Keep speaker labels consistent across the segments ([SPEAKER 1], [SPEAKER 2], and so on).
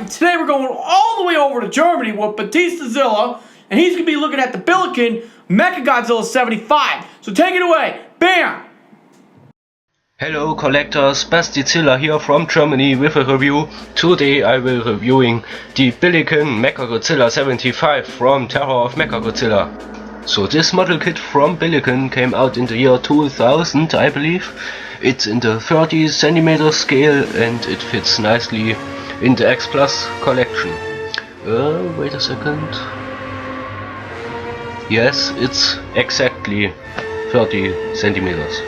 [SPEAKER 1] and today we're going all the way over to Germany with BastiZilla, and he's going to be looking at the Billiken MechaGodzilla 75. So take it away. Bam!
[SPEAKER 2] Hello collectors, BastiZilla here from Germany with a review. Today I will reviewing the Billiken MechaGodzilla 75 from Terror of Mechagodzilla. So this model kit from Billiken came out in the year 2000, I believe. It's in the 30 cm scale and it fits nicely in the X Plus collection. Wait a second. Yes, it's exactly 30 centimeters.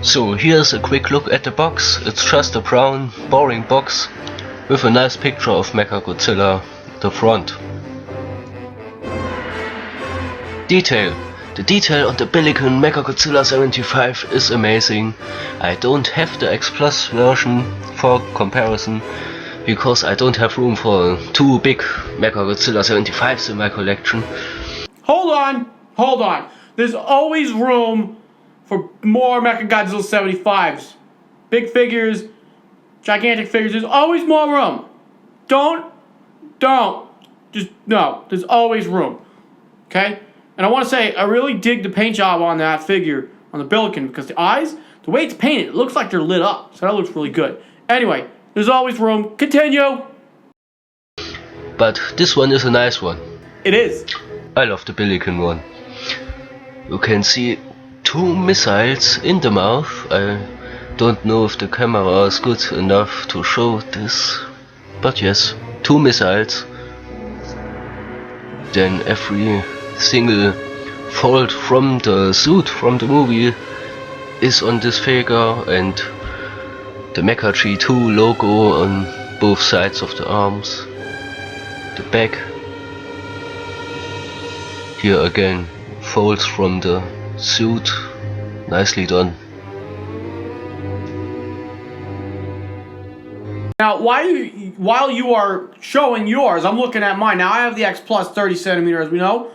[SPEAKER 2] So here's a quick look at the box. It's just a brown, boring box with a nice picture of Mechagodzilla, the front. Detail. The detail on the Billiken MechaGodzilla 75 is amazing. I don't have the X Plus version for comparison because I don't have room for two big Mechagodzilla 75s in my collection.
[SPEAKER 1] Hold on. There's always room for more Mechagodzilla 75s. Big figures, gigantic figures, there's always more room. Don't. Just, no, there's always room. Okay? And I want to say, I really dig the paint job on that figure, on the Billiken, because the eyes, the way it's painted, it looks like they're lit up. So that looks really good. Anyway, there's always room. Continue.
[SPEAKER 2] But this one is a nice one.
[SPEAKER 1] It is.
[SPEAKER 2] I love the Billiken one. You can see two missiles in the mouth. I don't know if the camera is good enough to show this, but yes, two missiles. Then every single fold from the suit from the movie is on this figure, and the Mecha G2 logo on both sides of the arms. The back here again, folds from the suit, nicely done.
[SPEAKER 1] Now, while you are showing yours, I'm looking at mine. Now, I have the X Plus 30 centimeter, as we know.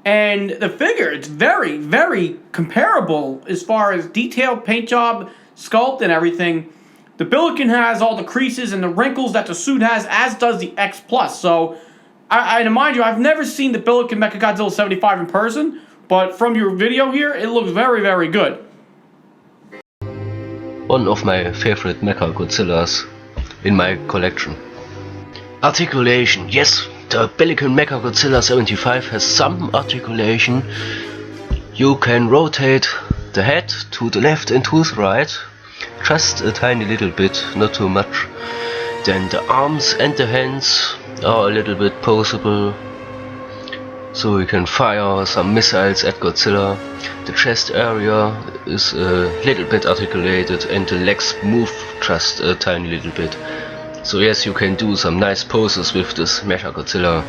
[SPEAKER 1] And the figure, it's very, very comparable as far as detailed paint job, sculpt, and everything. The Billiken has all the creases and the wrinkles that the suit has, as does the X Plus. So, and mind you, I've never seen the Billiken MechaGodzilla 75 in person, but from your video here, it looks very, very good.
[SPEAKER 2] One of my favorite Mechagodzillas in my collection. Articulation, yes, the Billiken MechaGodzilla 75 has some articulation. You can rotate the head to the left and to the right, just a tiny little bit, not too much. Then the arms and the hands are a little bit poseable, so you can fire some missiles at Godzilla. The chest area is a little bit articulated and the legs move just a tiny little bit. So yes, you can do some nice poses with this Mechagodzilla.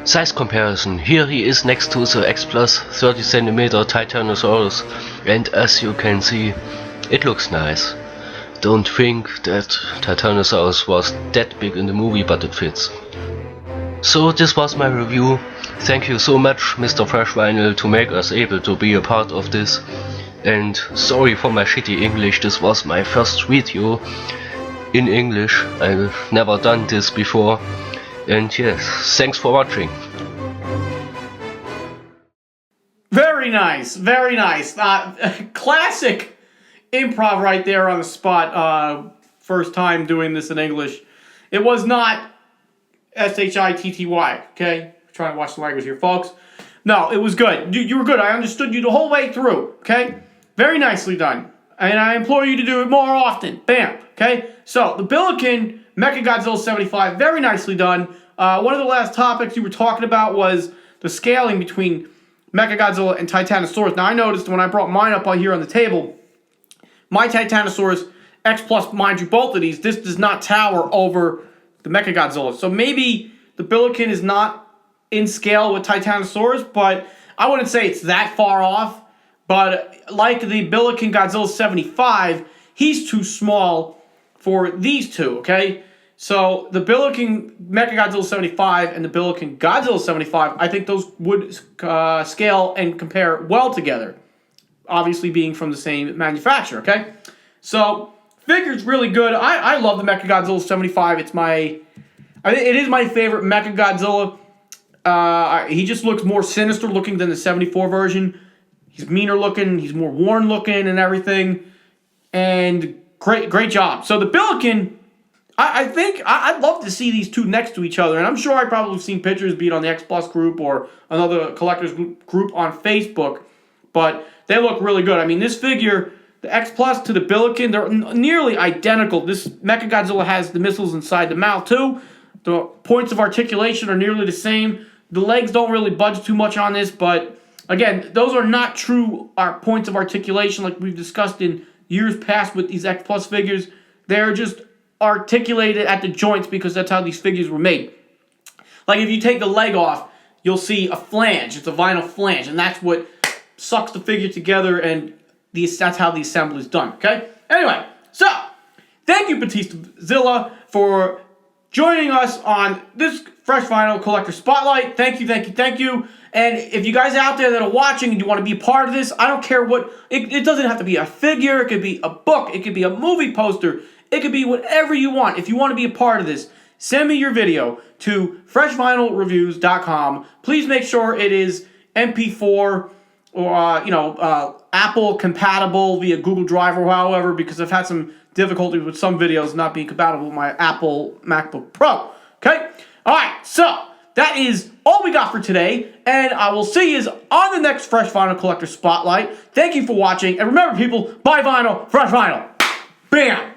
[SPEAKER 2] Size comparison. Here he is next to the X Plus 30 cm Titanosaurs, and as you can see, it looks nice. Don't think that Titanosaurus was that big in the movie, but it fits. So this was my review. Thank you so much, Mr. Fresh Vinyl, to make us able to be a part of this. And sorry for my shitty English, this was my first video in English. I've never done this before. And yes, thanks for watching.
[SPEAKER 1] Very nice, very nice. Classic improv right there on the spot. First time doing this in English. It was not S-H-I-T-T-Y, okay? Trying to watch the language here, folks. No, it was good. You were good. I understood you the whole way through, okay? Very nicely done. And I implore you to do it more often. Bam, okay? So, the Billiken MechaGodzilla 75, very nicely done. One of the last topics you were talking about was the scaling between Mechagodzilla and Titanosaurs. Now, I noticed when I brought mine up on here on the table, my Titanosaurs X Plus, mind you, both of these, this does not tower over the Mechagodzilla. So maybe the Billiken is not in scale with Titanosaurs, but I wouldn't say it's that far off. But like the Billiken Godzilla 75, he's too small for these two, okay? So the Billiken Mechagodzilla 75 and the Billiken Godzilla 75, I think those would scale and compare well together. Obviously being from the same manufacturer, okay? So figure's really good. I love the Mechagodzilla 75. It is my favorite Mechagodzilla. He just looks more sinister looking than the 74 version. He's meaner looking. He's more worn looking and everything. And great job. So the Billiken, I think I'd love to see these two next to each other. And I'm sure I probably have seen pictures, be it on the X Plus group or another collectors group on Facebook. But they look really good. I mean, this figure, the X Plus to the Billiken, they're nearly identical. This Mechagodzilla has the missiles inside the mouth too. The points of articulation are nearly the same. The legs don't really budge too much on this, but again, those are not true points of articulation like we've discussed in years past with these X Plus figures. They're just articulated at the joints because that's how these figures were made. Like if you take the leg off, you'll see a flange. It's a vinyl flange, and that's what sucks the figure together, and that's how the assembly is done, okay? Anyway, so, thank you, BastiZilla, for joining us on this Fresh Vinyl Collector Spotlight. Thank you. And if you guys out there that are watching and you want to be a part of this, I don't care what, it doesn't have to be a figure, it could be a book, it could be a movie poster, it could be whatever you want. If you want to be a part of this, send me your video to freshvinylreviews.com. Please make sure it is MP4 or, Apple compatible via Google Drive or however, because I've had some difficulties with some videos not being compatible with my Apple MacBook Pro. Okay? Alright, so that is all we got for today, and I will see you on the next Fresh Vinyl Collector Spotlight. Thank you for watching, and remember people, buy vinyl, fresh vinyl. Bam!